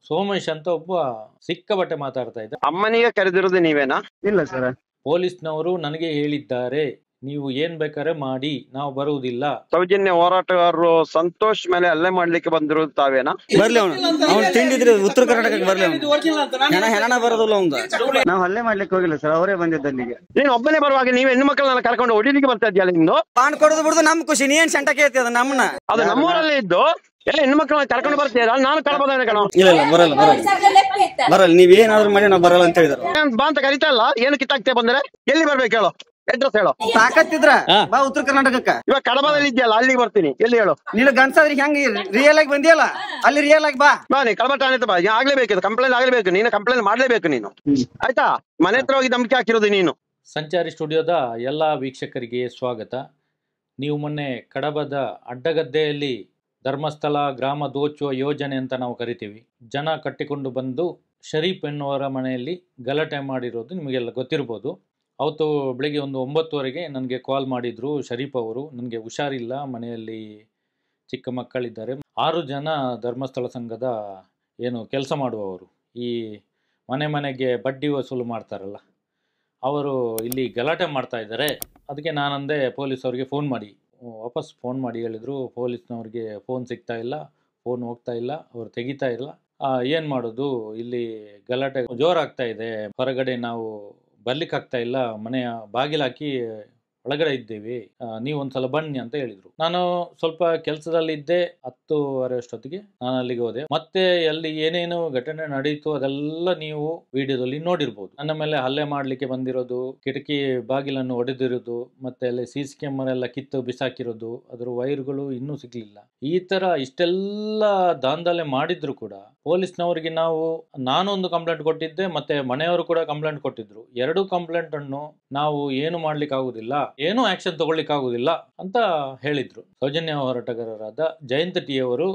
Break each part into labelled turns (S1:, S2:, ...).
S1: ಸೋಮೇಶ್ ಅಂತ ಒಬ್ಬ ಸಿಕ್ಕಾಪಟ್ಟೆ ಮಾತಾಡ್ತಾ ಇದ್ದ.
S2: ಅಮ್ಮನಿಗೆ ಕರೆದಿರೋದು ನೀವೇನಾ?
S3: ಇಲ್ಲ ಸರ್,
S1: ಪೊಲೀಸ್ನವರು ನನಗೆ ಹೇಳಿದ್ದಾರೆ, ನೀವು ಏನ್ ಬೇಕಾದ್ರೆ ಮಾಡಿ, ನಾವು ಬರುವುದಿಲ್ಲ.
S2: ಸೌಜನ್ಯ ಹೋರಾಟಗಾರರು ಸಂತೋಷ್ ಮೇಲೆ ಹಲ್ಲೆ ಮಾಡ್ಲಿಕ್ಕೆ ಬಂದಿರೋದು ತಾವೇನಾ?
S3: ಬರ್ಲಿ ಅವ್ನು ತಿಂಡಿದ್ರೆ ಉತ್ತರ ಕರ್ನಾಟಕಕ್ಕೆ ಬರ್ಲಿ, ಹೆಣ ಬರೋದಿಲ್ಲ ಅವ್ನು. ನಾವು ಹಲ್ಲೆ ಮಾಡ್ಲಿಕ್ಕೆ ಹೋಗಿಲ್ಲ ಸರ್, ಅವರೇ ಬಂದಿದ್ದ ಅಲ್ಲಿಗೆ.
S2: ನೀನ್ ಒಬ್ಬನೇ ಬರುವಾಗ ನೀವ್ ಹೆಣ್ಣು ಮಕ್ಕಳನ್ನ ಕರ್ಕೊಂಡು ಹೊಡಿಲಿಕ್ಕೆ ಬರ್ತಾ ಇದ್ಯಲ್ಲ ಇನ್ನು.
S3: ಪಾನ್ ಕೊಡೋದು ಬಿಡುದು ನಮ್ ಖುಷಿ, ನೀ ಏನ್ ಸಂಟ ಕೇಳ್ತಿ ಅದ ನಮ್ಮನ್ನ.
S2: ಅದು ನಮ್ಮೂರಲ್ಲೇ ಇದ್ದು ಹೆಣ್ಣು ಮಕ್ಕಳನ್ನ ಕರ್ಕೊಂಡು ಬರ್ತೀರಾ? ನಾನು ಕಳ್ಬೋದ ಕಣ.
S3: ಇಲ್ಲ ಬರಲ್ಲ, ನೀವ್ ಏನಾದ್ರು ಮಾಡಿ ನಾವು ಬರಲ್ಲ ಅಂತ ಹೇಳಿದ್ರು.
S2: ಬಾ ಅಂತ ಕರಿತಾ ಇಲ್ಲ, ಏನು ಕಿತ್ತಾಕ್ತೇ ಬಂದ್ರೆ ಎಲ್ಲಿ ಬರ್ಬೇಕು ಹೇಳು, ಅಡ್ರೆಸ್ ಹೇಳು.
S3: ತಾಕತ್ತಿದ್ರ ಬಾ ಉತ್ತರ ಕರ್ನಾಟಕಕ್ಕ.
S2: ಇವಾಗ ಕಡಬದಲ್ಲಿ ಇದೆಯಲ್ಲ ಅಲ್ಲಿಗೆ ಬರ್ತೀನಿ, ಎಲ್ಲಿ ಹೇಳು.
S3: ನೀನು ಗನ್ಸಾದ್ರಿ ಹೆಂಗ್ ರಿಯಲ್ ಆಗಿ ಬಂದಿಯಲ್ಲ, ಅಲ್ಲಿ ರಿಯಲ್ ಆಗಿ ಬಾ.
S2: ಬಾ ನೀ ಕಡಬ ಠಾಣೆ ಬಾ, ಆಗ್ಲೇಬೇಕು, ಕಂಪ್ಲೇಂಟ್ ಆಗ್ಲೇಬೇಕು, ನೀನು ಕಂಪ್ಲೇಂಟ್ ಮಾಡ್ಲೇಬೇಕು ನೀನು, ಆಯ್ತಾ? ಮನೆ ಹತ್ರ ಹೋಗಿ ಧಮಕಿ ಹಾಕಿರೋದು ನೀನು.
S1: ಸಂಚಾರಿ ಸ್ಟುಡಿಯೋದ ಎಲ್ಲ ವೀಕ್ಷಕರಿಗೆ ಸ್ವಾಗತ. ನೀವು ಮೊನ್ನೆ ಕಡಬದ ಅಡ್ಡಗದ್ದೆಯಲ್ಲಿ ಧರ್ಮಸ್ಥಳ ಗ್ರಾಮ ದೋಚುವ ಯೋಜನೆ ಅಂತ ನಾವು ಕರಿತೀವಿ, ಜನ ಕಟ್ಟಿಕೊಂಡು ಬಂದು ಶರೀಫ್ ಎನ್ನುವರ ಮನೆಯಲ್ಲಿ ಗಲಾಟೆ ಮಾಡಿರೋದು ನಿಮಗೆಲ್ಲ ಗೊತ್ತಿರ್ಬೋದು. ಅವತ್ತು ಬೆಳಿಗ್ಗೆ ಒಂದು 9:00 ನನಗೆ ಕಾಲ್ ಮಾಡಿದರು ಶರೀಫ್ ಅವರು. ನನಗೆ ಹುಷಾರಿಲ್ಲ, ಮನೆಯಲ್ಲಿ ಚಿಕ್ಕ ಮಕ್ಕಳಿದ್ದಾರೆ. 6 ಜನ ಧರ್ಮಸ್ಥಳ ಸಂಘದ ಏನು ಕೆಲಸ ಮಾಡುವವರು, ಈ ಮನೆಗೆ ಬಡ್ಡಿ ವಸೂಲು ಮಾಡ್ತಾರಲ್ಲ, ಅವರು ಇಲ್ಲಿ ಗಲಾಟೆ ಮಾಡ್ತಾ ಇದ್ದಾರೆ. ಅದಕ್ಕೆ ನಾನಂದೆ ಪೊಲೀಸವ್ರಿಗೆ ವಾಪಸ್ ಫೋನ್ ಮಾಡಿ ಹೇಳಿದರು, ಪೊಲೀಸ್ನವ್ರಿಗೆ ಫೋನ್ ಸಿಗ್ತಾ ಇಲ್ಲ, ಫೋನ್ ಹೋಗ್ತಾ ಇಲ್ಲ, ಅವ್ರು ತೆಗಿತಾ ಇಲ್ಲ, ಏನು ಮಾಡೋದು, ಇಲ್ಲಿ ಗಲಾಟೆ ಜೋರಾಗ್ತಾ ಇದೆ, ಹೊರಗಡೆ ನಾವು ಬರ್ಲಿಕ್ಕಾಗ್ತಾ ಇಲ್ಲ, ಮನೆಯ ಬಾಗಿಲಾಕಿ ಒಳಗಡೆ ಇದ್ದೀವಿ, ನೀವು ಒಂದ್ಸಲ ಬನ್ನಿ ಅಂತ ಹೇಳಿದ್ರು. ನಾನು ಸ್ವಲ್ಪ ಕೆಲಸದಲ್ಲಿದ್ದೆ. 10:30 ಅಷ್ಟೊತ್ತಿಗೆ ನಾನು ಅಲ್ಲಿಗೆ ಹೋದೆ. ಮತ್ತೆ ಅಲ್ಲಿ ಏನೇನು ಘಟನೆ ನಡೀತು ಅದೆಲ್ಲ ನೀವು ವಿಡಿಯೋದಲ್ಲಿ ನೋಡಿರ್ಬೋದು. ನನ್ನ ಮೇಲೆ ಹಲ್ಲೆ ಮಾಡ್ಲಿಕ್ಕೆ ಬಂದಿರೋದು, ಕಿಟಕಿ ಬಾಗಿಲನ್ನು ಒಡೆದಿರೋದು, ಮತ್ತೆ ಅಲ್ಲಿ CC ಕ್ಯಾಮರಾ ಎಲ್ಲ ಕಿತ್ತು ಬಿಸಾಕಿರೋದು, ಅದ್ರ ವೈರ್ಗಳು ಇನ್ನೂ ಸಿಗ್ಲಿಲ್ಲ. ಈ ತರ ಇಷ್ಟೆಲ್ಲ ದಾಂಧಲೆ ಮಾಡಿದ್ರು ಕೂಡ ಪೊಲೀಸ್ನವರಿಗೆ ನಾನೊಂದು ಕಂಪ್ಲೇಂಟ್ ಕೊಟ್ಟಿದ್ದೆ, ಮತ್ತೆ ಮನೆಯವರು ಕೂಡ ಕಂಪ್ಲೇಂಟ್ ಕೊಟ್ಟಿದ್ರು. 2 ಕಂಪ್ಲೇಂಟ್ ಅನ್ನು ನಾವು ಏನು ಮಾಡ್ಲಿಕ್ಕೆ ಆಗುದಿಲ್ಲ, ಏನೂ ಆಕ್ಷನ್ ತಗೊಳ್ಳಿಕ್ಕೆ ಆಗುದಿಲ್ಲ ಅಂತ ಹೇಳಿದ್ರು. ಸೌಜನ್ಯ ಹೋರಾಟಗಾರರಾದ ಜಯಂತ್ ಟಿ ಅವರು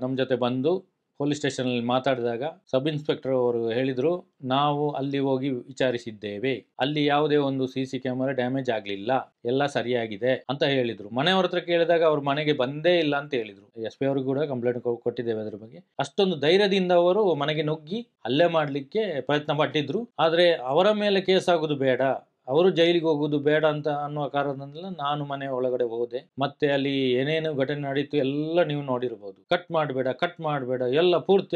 S1: ನಮ್ಮ ಜೊತೆ ಬಂದು ಪೊಲೀಸ್ ಸ್ಟೇಷನ್ ಅಲ್ಲಿ ಮಾತಾಡಿದಾಗ ಸಬ್ ಇನ್ಸ್ಪೆಕ್ಟರ್ ಅವರು ಹೇಳಿದ್ರು, ನಾವು ಅಲ್ಲಿ ಹೋಗಿ ವಿಚಾರಿಸಿದ್ದೇವೆ, ಅಲ್ಲಿ ಯಾವುದೇ ಒಂದು CC ಕ್ಯಾಮರಾ ಡ್ಯಾಮೇಜ್ ಆಗ್ಲಿಲ್ಲ, ಎಲ್ಲ ಸರಿಯಾಗಿದೆ ಅಂತ ಹೇಳಿದ್ರು. ಮನೆಯವ್ರ ಹತ್ರ ಕೇಳಿದಾಗ ಅವ್ರ ಮನೆಗೆ ಬಂದೇ ಇಲ್ಲ ಅಂತ ಹೇಳಿದ್ರು. SP ಅವರು ಕೂಡ ಕಂಪ್ಲೇಂಟ್ ಕೊಟ್ಟಿದ್ದೇವೆ ಅದ್ರ ಬಗ್ಗೆ. ಅಷ್ಟೊಂದು ಧೈರ್ಯದಿಂದ ಅವರು ಮನೆಗೆ ನುಗ್ಗಿ ಹಲ್ಲೆ ಮಾಡ್ಲಿಕ್ಕೆ ಪ್ರಯತ್ನ ಪಟ್ಟಿದ್ರು. ಆದ್ರೆ ಅವರ ಮೇಲೆ ಕೇಸ್ ಆಗುದು ಬೇಡ, ಅವರು ಜೈಲಿಗೆ ಹೋಗುದು ಬೇಡ ಅಂತ ಅನ್ನುವ ಕಾರಣದಿಂದ ನಾನು ಮನೆ ಒಳಗಡೆ ಹೋದೆ. ಮತ್ತೆ ಅಲ್ಲಿ ಏನೇನು ಘಟನೆ ನಡೀತು ಎಲ್ಲ ನೀವು ನೋಡಿರ್ಬೋದು. ಕಟ್ ಮಾಡಬೇಡ, ಎಲ್ಲ ಪೂರ್ತಿ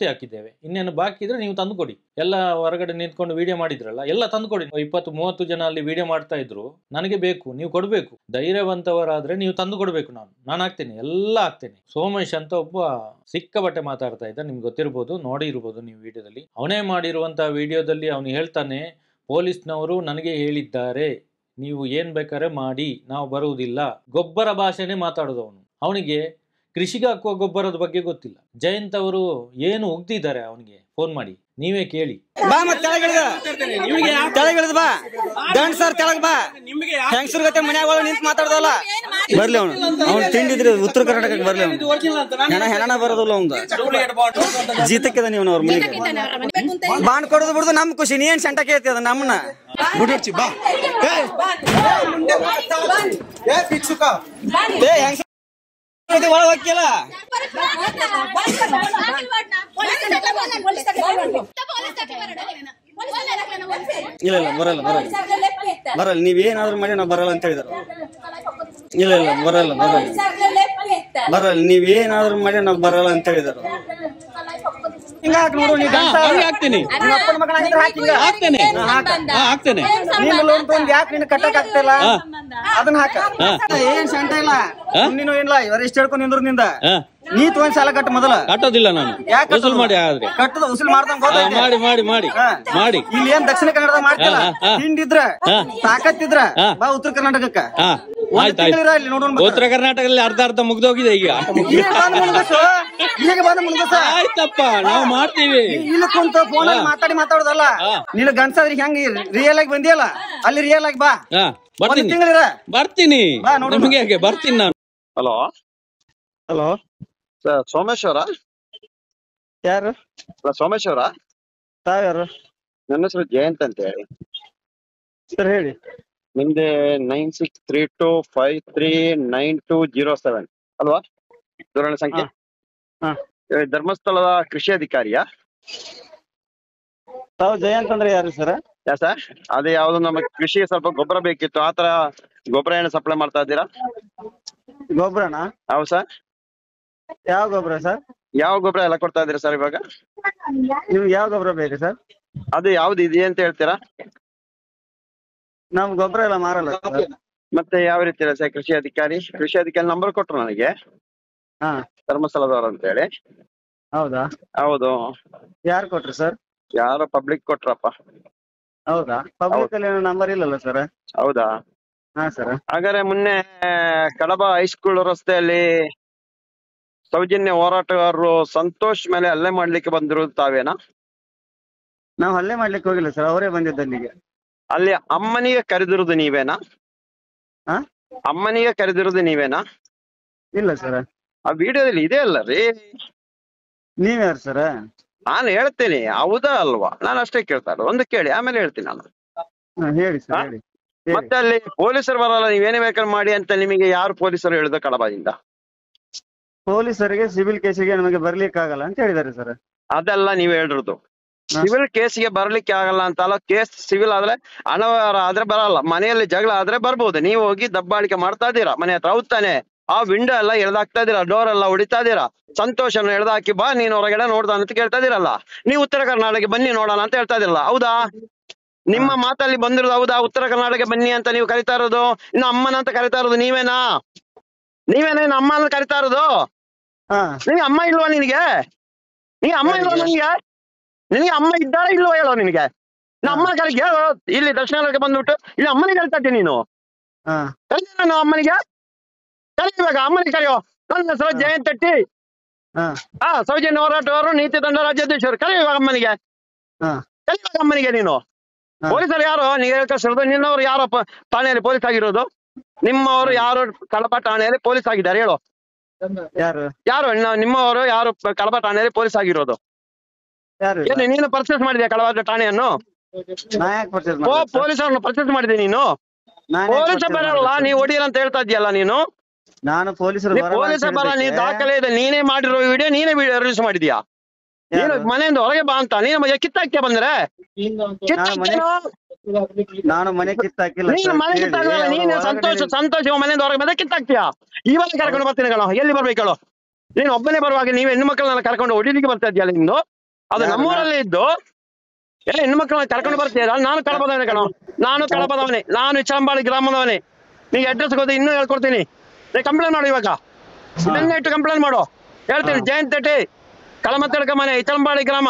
S1: ಹಾಕಿದ್ದೇವೆ. ಇನ್ನೇನು ಬಾಕಿ ಇದ್ರೆ ನೀವು ತಂದು ಕೊಡಿ. ಎಲ್ಲ ಹೊರಗಡೆ ನಿಂತ್ಕೊಂಡು ವಿಡಿಯೋ ಮಾಡಿದ್ರಲ್ಲ, ಎಲ್ಲ ತಂದು ಕೊಡಿ. 20-30 ಜನ ಅಲ್ಲಿ ವಿಡಿಯೋ ಮಾಡ್ತಾ ಇದ್ರು, ನನಗೆ ಬೇಕು, ನೀವು ಕೊಡ್ಬೇಕು. ಧೈರ್ಯವಂತವರಾದ್ರೆ ನೀವು ತಂದು ಕೊಡ್ಬೇಕು, ನಾನು ಹಾಕ್ತೇನೆ, ಎಲ್ಲ ಹಾಕ್ತೇನೆ. ಸೋಮೇಶ್ ಅಂತ ಒಬ್ಬ ಸಿಕ್ಕಾಪಟ್ಟೆ ಮಾತಾಡ್ತಾ ಇದ್ದ, ನಿಮ್ಗೆ ಗೊತ್ತಿರ್ಬೋದು, ನೋಡಿರ್ಬೋದು ನೀವು ವಿಡಿಯೋದಲ್ಲಿ. ಅವನೇ ಮಾಡಿರುವಂತಹ ವಿಡಿಯೋದಲ್ಲಿ ಅವನು ಹೇಳ್ತಾನೆ, ಪೊಲೀಸ್ನವರು ನನಗೆ ಹೇಳಿದ್ದಾರೆ, ನೀವು ಏನ್ ಬೇಕಾದ್ರೆ ಮಾಡಿ, ನಾವು ಬರುವುದಿಲ್ಲ. ಗೊಬ್ಬರ ಭಾಷೆನೇ ಮಾತಾಡೋದು ಅವನು. ಅವನಿಗೆ ಕೃಷಿಗೆ ಹಾಕುವ ಗೊಬ್ಬರದ ಬಗ್ಗೆ ಗೊತ್ತಿಲ್ಲ. ಜಯಂತ್ ಅವರು ಏನು ಉಗ್ದಿದ್ದಾರೆ ಅವನಿಗೆ ಫೋನ್ ಮಾಡಿ, ನೀವೇ ಕೇಳಿ.
S3: ಬಾ ಮತ್ತೆ ತೆಳಗಿಳಿದ ಬಾ, ಗಂಡ್ ಸರ್ ತೆಳಗ್ ಬಾ, ಹೆಂಗಸರ್ ಗತೆ ಮನ್ಯಾಗ ನಿಂತು ಮಾತಾಡ್ದಲ್ಲ. ಬರ್ಲಿ ಅವ್ನು ತಿಂಡಿದ್ರೆ ಉತ್ತರ ಕರ್ನಾಟಕಕ್ಕೆ ಬರ್ಲಿ, ಹೆಣ ಬರೋದಿಲ್ಲ ಅವ್ನು. ಜೀತಕ್ಕಿದ ನೀವು ಅವ್ರ ಮನೆಗೆ ಬಾಂಡ್ ಕೊಡೋದು ಬಿಡುದು ನಮ್ ಖುಷಿ, ನೀ ಏನ್ ಸಂಟ ಕೇಳ್ತಿ ಅದ ನಮ್ಮನ್ನ. ಬಿಡ್ಚಿ ಬಾ ಒಳಗೆ ಹೋಗಿಲ್ಲ. ಇಲ್ಲ ಬರಲ್ಲ, ನೀವ್ ಏನಾದ್ರು ಮಾಡಿ ನಾವು ಬರಲ್ಲ ಅಂತ ಹೇಳಿದ್ರು. ಇಲ್ಲ ಬರಲ್ಲ, ನೀವ್ ಏನಾದ್ರು ಮಾಡಿ ನಾವು ಬರಲ್ಲ ಅಂತ ಹೇಳಿದ್ರು. ಕಟ್ಟಕ್ ಆಗ್ತಿಲ್ಲ ಅದನ್ನ ಹಾಕ, ಏನ್ ಸಂಟ ಇಲ್ಲ. ನೀನು ಇಲ್ಲ ಇಷ್ಟ ಹೇಳ್ಕೊಂಡು ನಿಂದ್ರು ನಿಂದ ನೀ ಒಂದ್ ಸಾಲ ಕಟ್ಟ ಮೊದಲ.
S1: ಕಟ್ಟೋದಿಲ್ಲ ನಾನು, ವಸೂಲ್ ಮಾಡಿ. ಆದ್ರೆ
S3: ಕಟ್ಟದ ವಸೂಲ್ ಮಾಡ್ದಂಗ
S1: ಮಾಡಿ
S3: ಇಲ್ಲಿ ಏನ್ ದಕ್ಷಿಣ ಕನ್ನಡದಾಗ ಮಾಡ್ತಿಲ್ಲ. ಹಿಂಡಿದ್ರ ತಾಕತ್ತಿದ್ರ ಬಾ ಉತ್ತರ ಕರ್ನಾಟಕಕ್ಕ.
S1: ಉತ್ತರ ಕರ್ನಾಟಕದಲ್ಲಿ ಅರ್ಧ ಮುಗ್ದೋಗಿದೆ ಈಗ. ಆಯ್ತಪ್ಪ, ನಾವು ಮಾಡ್ತೀವಿ.
S3: ಇಲ್ಲಿ ಕುಂತ ಫೋನ್ ಅಲ್ಲಿ ಮಾತಾಡೋದಲ್ಲ. ನೀನು ಗನ್ಸಾದ್ರಿ ಹೆಂಗ್ ರಿಯಲ್ ಆಗಿ ಬಂದಿಯಲ್ಲ, ಅಲ್ಲಿ ರಿಯಲ್ ಆಗಿ ಬಾ.
S1: ಬರ್ತೀನಿ ನಿಮಗೆ ಬರ್ತೀನಿ ನಾನು.
S2: ಹಲೋ ಸರ್, ಸೋಮೇಶ್ ಅವರ?
S3: ಯಾರು
S2: ಸೋಮೇಶ್ ಅವರ?
S3: ತಾವ್ಯಾರು?
S2: ನನ್ನ ಹೆಸರು ಜಯಂತ್ ಅಂತ ಹೇಳಿ.
S3: ಸರ್ ಹೇಳಿ.
S2: ನಿಮ್ದೆ 9632539207 ಅಲ್ವಾ? ದೂರವಾಣಿ ಸಂಖ್ಯೆ
S3: ಹಾ.
S2: ಧರ್ಮಸ್ಥಳದ ಕೃಷಿ ಅಧಿಕಾರಿಯಾ?
S3: ತಾವು ಜಯಂತ್ ಅಂದ್ರೆ ಯಾರು ಸರ್?
S2: ಯಾ ಸರ್, ಅದೇ ಯಾವ್ದು ನಮಗೆ ಕೃಷಿಗೆ ಸ್ವಲ್ಪ ಗೊಬ್ಬರ ಬೇಕಿತ್ತು, ಆತರ ಗೊಬ್ಬರ ಏನು ಸಪ್ಲೈ ಮಾಡ್ತಾ ಇದ್ದೀರಾ?
S3: ಗೊಬ್ಬರನಾ?
S2: ಹೌದು ಸರ್.
S3: ಯಾವ ಗೊಬ್ಬರ ಸರ್?
S2: ಯಾವ ಗೊಬ್ಬರ ಎಲ್ಲ ಕೊಡ್ತಾ ಇದ್ದೀರಾ ಸರ್ ಇವಾಗ?
S3: ನಿಮ್ಗೆ ಯಾವ ಗೊಬ್ಬರ ಬೇಕು ಸರ್?
S2: ಅದು ಯಾವ್ದು ಇದೆ ಅಂತ ಹೇಳ್ತೀರಾ?
S3: ನಮ್ ಗೊಬ್ಬರ ಎಲ್ಲ ಮಾರಲ್ಲ ಸರ್.
S2: ಮತ್ತೆ ಯಾವ ರೀತಿ ಇದೆ ಸರ್? ಕೃಷಿ ಅಧಿಕಾರಿ ನಂಬರ್ ಕೊಟ್ರು ನನಗೆ,
S3: ಹಾ
S2: ಧರ್ಮಸ್ಥಳದವ್ರು ಅಂತ ಹೇಳಿ.
S3: ಹೌದಾ?
S2: ಹೌದು.
S3: ಯಾರು ಕೊಟ್ರು ಸರ್?
S2: ಯಾರೋ ಪಬ್ಲಿಕ್ ಕೊಟ್ರಪ್ಪ.
S3: ಹೌದಾ? ಪಬ್ಲಿಕ್ ಅಲ್ಲಿ ನಂಬರ್ ಇಲ್ಲಲ್ಲ ಸರ್?
S2: ಹೌದಾ?
S3: ಹಾ ಸರ್.
S2: ಹಾಗಾದ್ರೆ ಮೊನ್ನೆ ಕಡಬ ಹೈಸ್ಕೂಲ್ ರಸ್ತೆಯಲ್ಲಿ ಸೌಜನ್ಯ ಹೋರಾಟಗಾರರು ಸಂತೋಷ್ ಮೇಲೆ ಹಲ್ಲೆ ಮಾಡ್ಲಿಕ್ಕೆ ಬಂದಿರೋದು ತಾವೇನಾ?
S3: ನಾವು ಹಲ್ಲೆ ಮಾಡ್ಲಿಕ್ಕೆ ಹೋಗಿಲ್ಲ ಸರ್, ಅವರೇ ಬಂದಿದ್ದು ಅಲ್ಲಿಗೆ.
S2: ಅಲ್ಲಿ ಅಮ್ಮನಿಗೆ ಕರೆದಿರೋದು ನೀವೇನಾ?
S3: ಹಾ?
S2: ಅಮ್ಮನಿಗೆ ಕರೆದಿರೋದು ನೀವೇನಾ?
S3: ಇಲ್ಲ ಸರ್.
S2: ಆ ವಿಡಿಯೋದಲ್ಲಿ ಇದೆ ಅಲ್ಲ ರೀ.
S3: ನೀವ್ಯಾರು ಸರ್?
S2: ನಾನು ಹೇಳ್ತೇನೆ, ಹೌದಾ ಅಲ್ವಾ? ನಾನು ಅಷ್ಟೇ ಕೇಳ್ತಾ ಇರೋದು, ಒಂದು ಕೇಳಿ ಆಮೇಲೆ ಹೇಳ್ತೀನಿ ನಾನು.
S3: ಹೇಳಿ ಸರ್, ಹೇಳಿ.
S2: ಮತ್ತೆ ಅಲ್ಲಿ ಪೊಲೀಸರು ಬರಲ್ಲ, ನೀವೇನೇ ಬೇಕಾದ್ರೆ ಮಾಡಿ ಅಂತ ನಿಮಗೆ ಯಾರು ಪೊಲೀಸರು ಹೇಳಿದ ಕಡಬದಿಂದ?
S3: ಪೊಲೀಸರಿಗೆ ಸಿವಿಲ್ ಕೇಸಿಗೆ ನಮಗೆ ಬರ್ಲಿಕ್ಕೆ ಆಗಲ್ಲ ಅಂತ ಹೇಳಿದ್ದಾರೆ ಸರ್.
S2: ಅದೆಲ್ಲ ನೀವು ಹೇಳಿರೋದು. ಸಿವಿಲ್ ಕೇಸಿಗೆ ಬರ್ಲಿಕ್ಕೆ ಆಗಲ್ಲ ಅಂತಲ್ಲ, ಕೇಸ್ ಸಿವಿಲ್ ಆದ್ರೆ ಅನವರ ಆದ್ರೆ ಬರಲ್ಲ, ಮನೆಯಲ್ಲಿ ಜಗಳ ಆದ್ರೆ ಬರ್ಬೋದು. ನೀವು ಹೋಗಿ ದಬ್ಬಾಳಿಕೆ ಮಾಡ್ತಾ ಇದ್ದೀರಾ ಮನೆ ಹತ್ರ, ಹೌದ್ ತಾನೆ? ಆ ವಿಂಡೋ ಎಲ್ಲ ಎಳ್ದಾಕ್ತಾ ಇದೀರಾ, ಡೋರ್ ಎಲ್ಲ ಹೊಡಿತಾ ಇದೀರಾ, ಸಂತೋಷನ ಎಳ್ದಾಕಿ ಬಾ ನೀನ್ ಹೊರಗಡೆ ನೋಡ್ದ ಅಂತ ಕೇಳ್ತಾ ಇದೀರಲ್ಲ. ನೀವು ಉತ್ತರ ಕರ್ನಾಟಕ ಬನ್ನಿ ನೋಡೋಣ ಅಂತ ಹೇಳ್ತಾ ಇದಿರಲ್ಲ, ಹೌದಾ? ನಿಮ್ಮ ಮಾತಲ್ಲಿ ಬಂದಿರೋದು ಹೌದಾ? ಉತ್ತರ ಕರ್ನಾಟಕ ಬನ್ನಿ ಅಂತ ನೀವು ಕರಿತಾ ಇರೋದು, ಇನ್ನು ಅಮ್ಮನ ಅಂತ ಕರಿತಾ ಇರೋದು ನೀವೇನಾ? ಇನ್ನು ಅಮ್ಮ ಅಂತ ಕರಿತಾ ಇರೋದು? ನಿನಗೆ ಅಮ್ಮ ಇಲ್ವಾ? ನಿನಗೆ ಅಮ್ಮ ಇಲ್ವಾ? ನಿನಗೆ ಅಮ್ಮ ಇದ್ದಾರಾ ಇಲ್ವಾ ಹೇಳೋ ನಿನಗೆ? ಅಮ್ಮನ ಕರೆಗೆ ಹೇಳೋ. ಇಲ್ಲಿ ದಕ್ಷಿಣ ಕನ್ನಡಕ್ಕೆ ಬಂದ್ಬಿಟ್ಟು ಇಲ್ಲಿ ಅಮ್ಮನಿಗೆ ಕರಿತಾ ಇದ್ದೀನಿ ನೀನು. ಕರೀತೀನಿ ನಾನು ಅಮ್ಮನಿಗೆ. ಕರೀವಾಗ ಅಮ್ಮನಿಗೆ ಕರೆಯೋ. ನನ್ನ ಹೆಸರು ಜಯಂತ್ ತಟ್ಟಿ, ಸೌಜನ್ಯ ಹೋರಾಟಗಾರರು, ನೀತಿ ತಂಡ ರಾಜ್ಯಾಧ್ಯಕ್ಷರು. ಕರೆಯುವಾಗ ಅಮ್ಮನಿಗೆ, ಕರೆಯುವಾಗ ಅಮ್ಮನಿಗೆ. ನೀನು ಪೊಲೀಸರು ಯಾರು ನೀವು ಹೇಳ್ಕಳಿಸಿರೋದು? ನಿನ್ನವರು ಯಾರಪ್ಪ ಠಾಣೆಯಲ್ಲಿ ಪೊಲೀಸ್ ಆಗಿರೋದು? ನಿಮ್ಮವರು ಯಾರು ಕಡಬ ಠಾಣೆಯಲ್ಲಿ ಪೊಲೀಸ್ ಆಗಿದ್ದಾರೆ ಹೇಳು? ಯಾರು ನಿಮ್ಮವರು ಯಾರು ಕಡಬ ಠಾಣೆಯಲ್ಲಿ ಪೊಲೀಸ್ ಆಗಿರೋದು? ಏನು ನೀನು ಪರ್ಚೇಸ್ ಮಾಡಿದ್ಯಾ ಕಡಬ ಠಾಣೆಯನ್ನು? ಪೊಲೀಸರನ್ನು ಪರ್ಚೇಸ್ ಮಾಡಿದೆ ನೀನು? ಪೊಲೀಸ ಬರಲ್ಲ, ನೀವು ಹೊಡಿಯಲ್ಲ ಅಂತ ಹೇಳ್ತಾ ಇದೆಯಲ್ಲ ನೀನು.
S3: ನಾನು ಪೊಲೀಸರ
S2: ಬರ, ನೀ ದಾಖಲೆ ಇದೆ, ನೀನೇ ಮಾಡಿರೋ ವಿಡಿಯೋ, ನೀನೇ ರಿಲೀಸ್ ಮಾಡಿದ್ಯಾ? ನೀನು ಮನೆಯಿಂದ ಹೊರಗೆ ಬಾ ಅಂತ ನೀನು ಕಿತ್ತಾಕ್ಯ ಬಂದ್ರೆ
S3: ನಾನು ಮನೆ ಕಿತ್ತಾಕಿಲ್ಲ.
S2: ನೀನು ಮನೆ ಕಿತ್ತಾಗಲ್ಲ, ನೀನು ಸಂತೋಷ ಮನೆಯಿಂದ ಹೊರಗೆ ಬಂದ್ರೆ ಕಿತ್ತಾಕ್ತೀಯಾ? ಇವಾಗ ಕರ್ಕೊಂಡು ಬರ್ತೀನಿ ಕಣೋ. ಎಲ್ಲಿ ಬರ್ಬೇಕು ಹೇಳು? ನೀನು ಒಬ್ಬನೇ ಬರುವಾಗ ನೀವು ಹೆಣ್ಣು ಮಕ್ಕಳನ್ನ ಕರ್ಕೊಂಡು ಹೊಡಿಲಿಕ್ಕೆ ಬರ್ತಾ ಇದೆಯಲ್ಲ ನಿಂದು. ಅದು ನಮ್ಮೂರಲ್ಲೇ ಇದ್ದು ಹೆಣ್ಣು ಮಕ್ಕಳನ್ನ ಕರ್ಕೊಂಡು ಬರ್ತೀಯ. ನಾನು ಕಡಬದವನೇ ಕಣೋ, ನಾನು ಕಡಬದವನೇ, ನಾನು ಇಚಲಂಬಾಳಿ ಗ್ರಾಮದವನೇ. ನೀವು ಅಡ್ರೆಸ್ ಗೊತ್ತಿ ಇನ್ನೂ ಹೇಳ್ಕೊಡ್ತೀನಿ. ನೀ ಕಂಪ್ಲೇಂಟ್ ಮಾಡು ಇವಾಗ, ಇದನ್ನೇ ಇಟ್ಟು ಕಂಪ್ಲೇಂಟ್ ಮಾಡು. ಹೇಳ್ತೀನಿ, ಜಯಂತ್ ತಟ್ಟಿ, ಕಳಮತ್ತಡ್ಕ ಮನೆ, ಇಚಲಂಬಾಳಿ ಗ್ರಾಮ.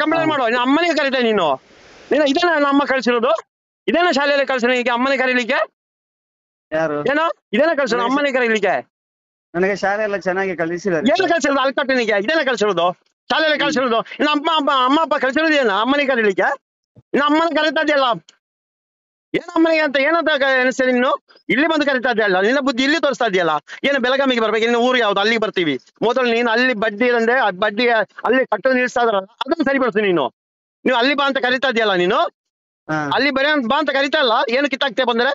S2: ಕಂಪ್ಲೇಂಟ್ ಮಾಡು. ನೀನು ಅಮ್ಮನಿಗೆ ಕರಿತೇನೆ. ನೀನು ಇದೇನ ಅಮ್ಮ ಕಳ್ಸಿರೋದು? ಇದೇನ ಶಾಲೆಯಲ್ಲಿ ಕಳ್ಸಿರೋ ಈಗ ಅಮ್ಮನಿಗೆ ಕರೀಲಿಕ್ಕೆ? ಏನೋ ಇದೇನ ಕಳ್ಸಿರೋ ಅಮ್ಮನಿಗೆ ಕರೀಲಿಕ್ಕೆ?
S3: ನನಗೆ ಶಾಲೆ ಎಲ್ಲ ಚೆನ್ನಾಗಿ ಕಲಿಸಿದ್ದಾರೆ.
S2: ಏನು ಕಳ್ಸಿರೋದು? ಅಲ್ಕಟ್ಟಿನಿಗೆ ಇದೇನ ಕಳ್ಸಿರೋದು? ಶಾಲೆಯಲ್ಲಿ ಕಳ್ಸಿರೋದು? ಇನ್ನು ಅಮ್ಮ ಅಪ್ಪ ಕಳ್ಸಿರೋದು ಏನು ಅಮ್ಮನಿಗೆ ಕರೀಲಿಕ್ಕೆ? ಇನ್ನು ಅಮ್ಮನ ಕರೀತಾ ಇದೆಯಲ್ಲ, ಏನು ಅಮ್ಮನಿಗೆ ಅಂತ ಏನಂತ ಅನಿಸ್ತದೆ? ನೀನು ಇಲ್ಲಿ ಬಂದು ಕರಿತಾ ಇದೆಯಲ್ಲ, ನಿನ್ನ ಬುದ್ಧಿ ಇಲ್ಲಿ ತೋರಿಸ್ತಾ ಇದೆಯಲ್ಲ. ಏನು ಬೆಳಗಾಮಿಗೆ ಬರ್ಬೇಕು? ಇನ್ನು ಊರು ಯಾವ್ದು? ಅಲ್ಲಿಗೆ ಬರ್ತೀವಿ. ಮೊದಲು ನೀನು ಅಲ್ಲಿ ಬಡ್ಡಿ ಇರಂದ್ರೆ ಬಡ್ಡಿ ಅಲ್ಲಿ ಕಟ್ಟು ನಿಲ್ಸ್ತಾ ಇದ್ರಲ್ಲ, ಅದನ್ನ ಸರಿಪಡಿಸ್ತೀನಿ. ನೀವು ಅಲ್ಲಿ ಬಾ ಅಂತ ಕರಿತಾ ಇದೆಯಲ್ಲ, ನೀನು ಅಲ್ಲಿ ಬರೀ ಬಾ ಅಂತ ಕರಿತಾ ಇಲ್ಲ. ಏನು ಕಿತ್ತಾಕ್ತೇ ಬಂದ್ರೆ?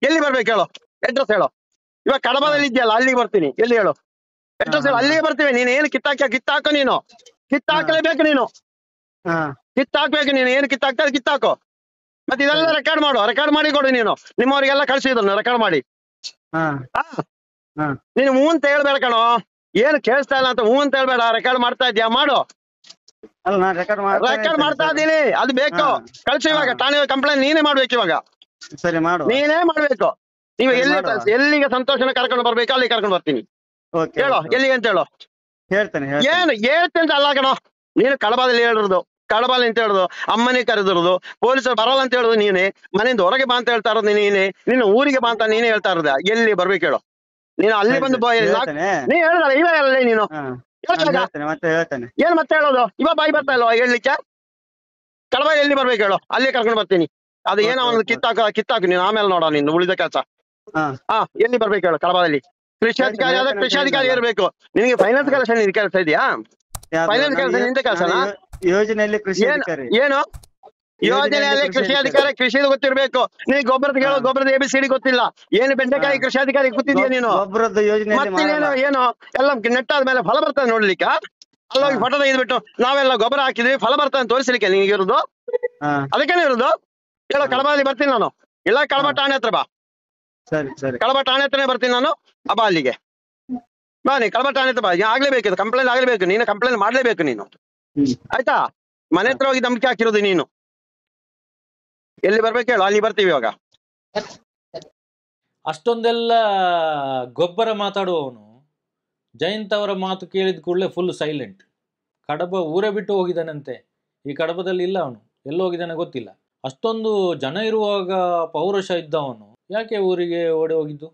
S2: ಎಲ್ಲಿ ಬರ್ಬೇಕು ಹೇಳು? ಅಡ್ರೆಸ್ ಹೇಳು. ಇವಾಗ ಕಡಬದಲ್ಲಿ ಇದೆಯಲ್ಲ, ಅಲ್ಲಿಗೆ ಬರ್ತೀನಿ. ಎಲ್ಲಿ ಹೇಳು ಅಡ್ರೆಸ್ ಹೇಳು? ಅಲ್ಲಿಗೆ ಬರ್ತೀವಿ. ನೀನು ಏನು ಕಿತ್ತಾಕೋ. ನೀನು ಕಿತ್ತಾಕಲೇಬೇಕು. ನೀನು ಕಿತ್ತಾಕ್ಬೇಕು. ನೀನು ಏನು ಕಿತ್ತಾಕ್ತಾ ಕಿತ್ತಾಕೋ. ಮತ್ತೆ ಇದೆಲ್ಲ ರೆಕಾರ್ಡ್ ಮಾಡು, ರೆಕಾರ್ಡ್ ಮಾಡಿ ಕೊಡು. ನೀನು ನಿಮ್ಮವರಿಗೆಲ್ಲ ಕಳ್ಸಿದ್ದನ್ನು ರೆಕಾರ್ಡ್ ಮಾಡಿ. ನೀನು ಹೂ ಅಂತ ಹೇಳ್ಬೇಡ ಕಣೋ, ಏನು ಕೇಳಿಸ್ತಾ ಇಲ್ಲ ಅಂತ ಹೂ ಅಂತ ಹೇಳ್ಬೇಡ. ರೆಕಾರ್ಡ್ ಮಾಡ್ತಾ ಇದ್ಯಾ? ಮಾಡು. ರೆಕಾರ್ಡ್ ಮಾಡ್ತಾ ಇದ್ದೀನಿ, ಅದು ಬೇಕು. ಕಳ್ಸಿ ಇವಾಗ ಠಾಣೆ ಕಂಪ್ಲೇಂಟ್ ನೀನೇ ಮಾಡ್ಬೇಕು. ಇವಾಗ
S3: ಸರಿ ಮಾಡು,
S2: ನೀನೇ ಮಾಡ್ಬೇಕು. ನೀವು ಎಲ್ಲಿಗೆ ಸಂತೋಷನ ಕರ್ಕೊಂಡು ಬರ್ಬೇಕು ಅಲ್ಲಿ ಕರ್ಕೊಂಡು ಬರ್ತೀನಿ. ಹೇಳು ಎಲ್ಲಿಗೆ ಅಂತ ಹೇಳು.
S3: ಹೇಳ್ತೇನೆ.
S2: ಏನು ಹೇಳ್ತೇನೆ ಅಂತ ಅಲ್ಲ ಕಣೋ, ನೀನು ಕಡಬದಲ್ಲಿ ಹೇಳಿರೋದು, ಕಡಬಲ್ಲಿ ಅಂತ ಹೇಳುದು, ಅಮ್ಮನಿಗೆ ಕರೆದಿರೋದು, ಪೊಲೀಸರು ಬರಲ್ಲ ಅಂತ ಹೇಳುದು ನೀನೆ, ಮನೆಯಿಂದ ಹೊರಗೆ ಬಾ ಅಂತ ಹೇಳ್ತಾ ಇರೋದು ನೀನೆ, ನಿನ್ನ ಊರಿಗೆ ಬಾ ಅಂತ ನೀನೇ ಹೇಳ್ತಾ ಇರೋದ. ಎಲ್ಲಿ ಬರ್ಬೇಕು ಹೇಳು? ನೀನು ಅಲ್ಲಿ ಬಂದು ನೀ ಹೇಳಿದಲ್ಲ ಇವಾಗ ಅಲ್ಲೇ ನೀನು ಏನ್ ಮತ್ತೆ ಹೇಳೋದು? ಇವಾಗ ಬಾಯಿ ಬರ್ತಾ ಇಲ್ವಾ ಹೇಳ್ಲಿಕ್ಕೆ? ಕಡಬ ಎಲ್ಲಿ ಬರ್ಬೇಕು ಹೇಳು? ಅಲ್ಲೇ ಕರ್ಕೊಂಡು ಬರ್ತೀನಿ. ಅದು ಏನೋ ಒಂದು ಕಿತ್ತಾಕು ನೀನು, ಆಮೇಲೆ ನೋಡ ನೀನು ಉಳಿದ ಕೆಲಸ. ಎಲ್ಲಿ ಬರ್ಬೇಕು ಹೇಳು? ಕಡಬದಲ್ಲಿ ಕೃಷಿ ಅಧಿಕಾರಿ ಆದ್ರೆ ಕೃಷಿ ಅಧಿಕಾರಿ ಇರ್ಬೇಕು. ನಿನಗೆ ಫೈನಾನ್ಸ್ ಕೆಲಸ ಇದೆಯಾ? ಫೈನಾನ್ಸ್ ಕೆಲಸ ನಿಂದ ಕೆಲಸನಾ?
S3: ಯೋಜನೆಯಲ್ಲಿ ಕೃಷಿ
S2: ಏನು ಯೋಜನೆಯಲ್ಲಿ ಕೃಷಿ ಅಧಿಕಾರಿ ಕೃಷಿದು ಗೊತ್ತಿರ್ಬೇಕು. ನೀ ಗೊಬ್ಬರದ ಹೇಳೋ ಗೊಬ್ಬರದ ABCD ಗೊತ್ತಿಲ್ಲ. ಏನು ಬೆಂಡೆಕಾಯಿ ಕೃಷಿ ಅಧಿಕಾರಿ ಗೊತ್ತಿದ್ಯಾ ನೀನು?
S3: ಗೊಬ್ಬರದ ಯೋಜನೆ
S2: ಮತ್ತೇನು ಏನು ಎಲ್ಲ ನೆಟ್ಟಾದ್ಮೇಲೆ ಫಲ ಬರ್ತದೆ ನೋಡ್ಲಿಕ್ಕ? ಅಲ್ಲೋಗಿ ಫೋಟೋ ತೆಗೆದ್ಬಿಟ್ಟು ನಾವೆಲ್ಲ ಗೊಬ್ಬರ ಹಾಕಿದ್ವಿ ಫಲ ಬರ್ತದೆ ತೋರಿಸ್ಲಿಕ್ಕೆ ನಿನಗೆ ಇರುದು? ಅದಕ್ಕೇನೆ ಇರುದು? ಹೇಳೋ ಕಡಬಲ್ಲಿ ಬರ್ತೀನಿ ನಾನು, ಇಲ್ಲ ಕಡಬ ಠಾಣೆ ಹತ್ರ ಬಾ.
S3: ಸರಿ ಸರಿ,
S2: ಕಡಬ ಠಾಣೆ ಹತ್ರನೇ ಬರ್ತೀನಿ ನಾನು. ಬಾ ಅಲ್ಲಿಗೆ ಬಾ, ನೀ ಕಡಬ ಠಾಣೆ ಹತ್ರ ಬಾ. ಆಗ್ಲೇಬೇಕು, ಇದು ಕಂಪ್ಲೇಂಟ್ ಆಗ್ಲೇಬೇಕು, ನೀನು ಕಂಪ್ಲೇಂಟ್ ಮಾಡ್ಲೇಬೇಕು ನೀನು, ಆಯ್ತಾ? ಮನೆ ಹತ್ರ ಹೋಗಿ ಧಮಕಿ ಹಾಕಿರೋದು ನೀನು. ಎಲ್ಲಿ ಬರ್ಬೇಕು ಹೇಳು, ಅಲ್ಲಿ ಬರ್ತೀವಿ ಇವಾಗ.
S1: ಅಷ್ಟೊಂದೆಲ್ಲ ಗೊಬ್ಬರ ಮಾತಾಡುವವನು ಜಯಂತ್ ಅವರ ಮಾತು ಕೇಳಿದ ಕೂಡಲೇ ಫುಲ್ ಸೈಲೆಂಟ್. ಕಡಬ ಊರೇ ಬಿಟ್ಟು ಹೋಗಿದ್ದಾನಂತೆ. ಈ ಕಡಬದಲ್ಲಿ ಇಲ್ಲ ಅವನು, ಎಲ್ಲಿ ಹೋಗಿದ್ದಾನೆ ಗೊತ್ತಿಲ್ಲ. ಅಷ್ಟೊಂದು ಜನ ಇರುವಾಗ ಪೌರುಷ ಇದ್ದವನು ಯಾಕೆ ಊರಿಗೆ ಓಡಿ ಹೋಗಿದ್ದು?